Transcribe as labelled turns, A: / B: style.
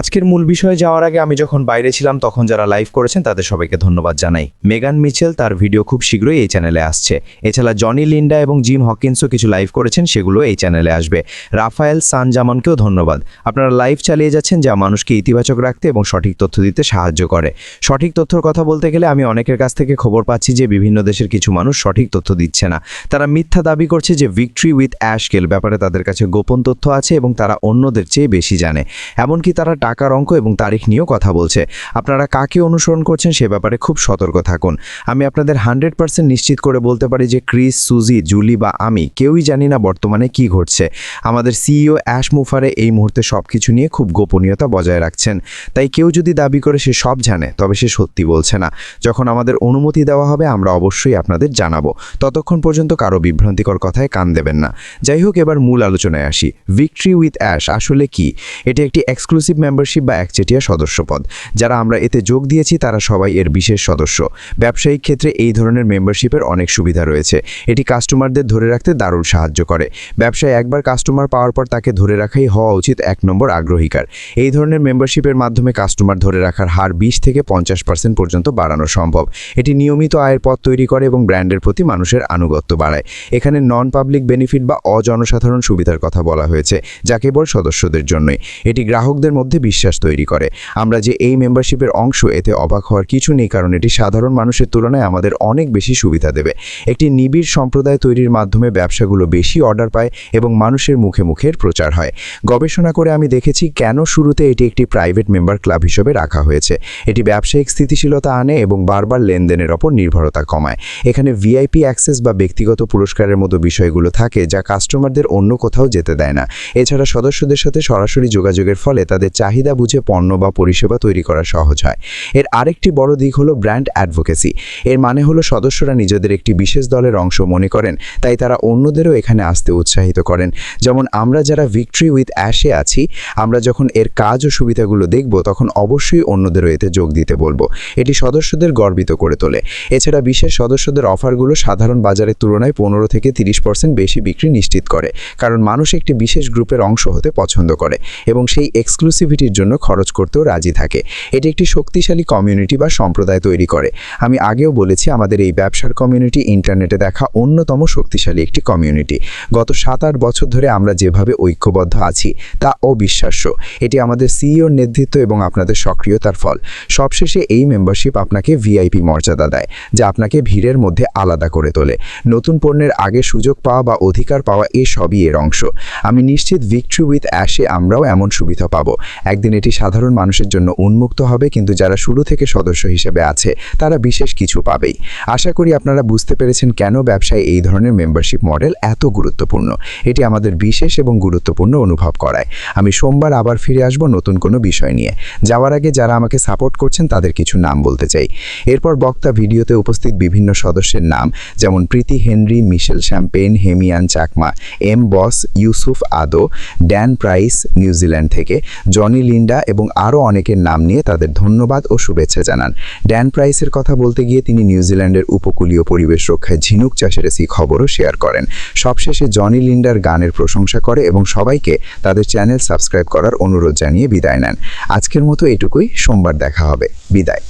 A: আজকের মূল বিষয়ে যাওয়ার আগে আমি যখন বাইরে ছিলাম তখন যারা লাইভ করেছেন তাদের সবাইকে ধন্যবাদ জানাই। মেগান মিচেল তার ভিডিও খুব শীঘ্রই এই চ্যানেলে আসছে। এছাড়া জনি লিন্ডা এবং জিম হকিন্সও কিছু লাইভ করেছেন, সেগুলো এই চ্যানেলে আসবে। রাফায়েল সান জামানকেও ধন্যবাদ। আপনারা লাইভ চালিয়ে যাচ্ছেন, যা মানুষকে ইতিবাচক রাখতে এবং সঠিক তথ্য দিতে সাহায্য করে। সঠিক তথ্যর কথা বলতে গেলে আমি অনেকের কাছ থেকে খবর পাচ্ছি যে বিভিন্ন দেশের কিছু মানুষ সঠিক তথ্য দিচ্ছে না। তারা মিথ্যা দাবি করছে যে ভিক্টরি উইথ অ্যাশকেল ব্যাপারে তাদের কাছে গোপন তথ্য আছে এবং তারা অন্যদের চেয়ে বেশি জানে। এমনকি তারা টাকার অঙ্ক এবং তারিখ নিয়েও কথা বলছে। আপনারা কাকে অনুসরণ করছেন সে ব্যাপারে খুব সতর্ক থাকুন। আমি আপনাদের 100% নিশ্চিত করে বলতে পারি যে ক্রিস, সুজি, জুলি বা আমি কেউই জানি না বর্তমানে কি ঘটছে। আমাদের সিইও অ্যাশ মুফারে এই মুহূর্তে সবকিছু নিয়ে খুব গোপনীয়তা বজায় রাখছেন। তাই কেউ যদি দাবি করে সে সব জানে, তবে সে সত্যি বলছে না। যখন আমাদের অনুমতি দেওয়া হবে আমরা অবশ্যই আপনাদের জানাবো। ততক্ষণ পর্যন্ত কারো বিভ্রান্তিকর কথায় কান দেবেন না। যাই হোক, এবার মূল আলোচনায় আসি। ভিক্টরি উইথ অ্যাশ আসলে কি? এটি একটি এক্সক্লুসিভ মেম্বারশিপ বা একচেটিয়া সদস্যপদ। যারা আমরা এতে যোগ দিয়েছি তারা সবাই এর বিশেষ সদস্য। ব্যবসায়িক ক্ষেত্রে এই ধরনের মেম্বারশিপের অনেক সুবিধা রয়েছে। এটি কাস্টমারদের ধরে রাখতে দারুণ সাহায্য করে। ব্যবসায় একবার কাস্টমার পাওয়ার পর তাকে ধরে রাখাই হওয়া উচিত 1 নম্বর আগ্রহিকার। এই ধরনের মেম্বারশিপের মাধ্যমে কাস্টমার ধরে রাখার হার 20 থেকে 50% পর্যন্ত বাড়ানো সম্ভব। এটি নিয়মিত আয়ের পথ তৈরি করে এবং ব্র্যান্ডের প্রতি মানুষের আনুগত্য বাড়ায়। এখানে নন পাবলিক বেনিফিট বা অজনসাধারণ সুবিধার কথা বলা হয়েছে, যা কেবল সদস্যদের জন্যই। এটি গ্রাহকদের মধ্যে বিশ্বাস তৈরি করে। আমরা যে এই মেম্বারশিপের অংশ, এতে অবাক হওয়ার কিছু নেই, কারণ এটি সাধারণ মানুষের তুলনায় আমাদের অনেক বেশি সুবিধা দেবে। একটি নিবিড় সম্প্রদায় তৈরির মাধ্যমে ব্যবসাগুলো বেশি অর্ডার পায় এবং মানুষের মুখে মুখের প্রচার হয়। গবেষণা করে আমি দেখেছি কেন শুরুতে এটি একটি প্রাইভেট মেম্বার ক্লাব হিসেবে রাখা হয়েছে। এটি ব্যবসায়িক স্থিতিশীলতা আনে এবং বারবার লেনদেনের ওপর নির্ভরতা কমায়। এখানে ভিআইপি অ্যাক্সেস বা ব্যক্তিগত পুরস্কারের মতো বিষয়গুলো থাকে, যা কাস্টমারদের অন্য কোথাও যেতে দেয় না। এছাড়া সদস্যদের সাথে সরাসরি যোগাযোগের ফলে তাদের চাহিদা বুঝে পণ্য বা পরিষেবা তৈরি করা সহজ হয়। এর আরেকটি বড় দিক হলো ব্র্যান্ড অ্যাডভোকেসি। এর মানে হলো সদস্যরা নিজেদের একটি বিশেষ দলের অংশ মনে করেন, তাই তারা অন্যদেরও এখানে আসতে উৎসাহিত করেন। যেমন আমরা যারা ভিক্টরি উইথ অ্যাশে আছি, আমরা যখন এর কাজ ও সুবিধাগুলো দেখব তখন অবশ্যই অন্যদেরও এতে যোগ দিতে বলবো। এটি সদস্যদের গর্বিত করে তোলে। এছাড়া বিশেষ সদস্যদের অফারগুলো সাধারণ বাজারের তুলনায় 15 থেকে 30% বেশি বিক্রি নিশ্চিত করে, কারণ মানুষ একটি বিশেষ গ্রুপের অংশ হতে পছন্দ করে এবং সেই এক্সক্লুসিভিটির জন্য খরচ করতেও রাজি থাকে। এটি একটি শক্তিশালী কমিউনিটি বা সম্প্রদায় তৈরি করে। আমি আগেও বলেছি, আমাদের এই ব্যবসার কমিউনিটি ইন্টারনেটে দেখা অন্যতম শক্তিশালী একটি কমিউনিটি। গত 7-8 বছর ধরে আমরা যেভাবে ঐক্যবদ্ধ আছি তা অবিশ্বাস্য। এটি আমাদের সিইওর নেতৃত্ব এবং আপনাদের সক্রিয়তার ফল। সবশেষে এই মেম্বারশিপ আপনাকে ভিআইপি মর্যাদা দেয়, যা আপনাকে ভিড়ের মধ্যে আলাদা করে তোলে। নতুন পণ্যের আগে সুযোগ পাওয়া বা অধিকার পাওয়া, সবই এর অংশ। আমি নিশ্চিত ভিক্টরি উইথ অ্যাশে আমরাও এমন সুবিধা পাবো। একদিন এটি সাধারণ মানুষের জন্য উন্মুক্ত হবে, কিন্তু যারা শুরু থেকে সদস্য হিসেবে আছে তারা বিশেষ কিছু পাবেই। আশা করি আপনারা বুঝতে পেরেছেন কেন ব্যবসায় এই ধরনের মেম্বারশিপ মডেল এত গুরুত্বপূর্ণ। এটি আমাদের বিশেষ এবং গুরুত্বপূর্ণ অনুভব করায়। আমি সোমবার আবার ফিরে আসব নতুন কোনো বিষয় নিয়ে। যাওয়ার আগে যারা আমাকে সাপোর্ট করছেন তাদের কিছু নাম বলতে চাই। এরপর বক্তা ভিডিওতে উপস্থিত বিভিন্ন সদস্যের নাম, যেমন প্রীতি হেনরি, মিশেল champagne, হেমিয়ান Chakma, Emde Boas, Yusuf আদো, ড্যান প্রাইস নিউজিল্যান্ড থেকে, জনি লিন্ডা এবং আরও অনেকের নাম নিয়ে তাদের ধন্যবাদ ও শুভেচ্ছা জানান। ড্যান প্রাইসের কথা বলতে গিয়ে তিনি নিউজিল্যান্ডের উপকূলীয় পরিবেশ রক্ষায় ঝিনুক চাষের এই খবরও শেয়ার করেন। সবশেষে জনি লিন্ডার গানের প্রশংসা করে এবং সবাইকে তাদের চ্যানেল সাবস্ক্রাইব করার অনুরোধ জানিয়ে বিদায় নেন। আজকের মতো এটুকুই। সোমবার দেখা হবে। বিদায়।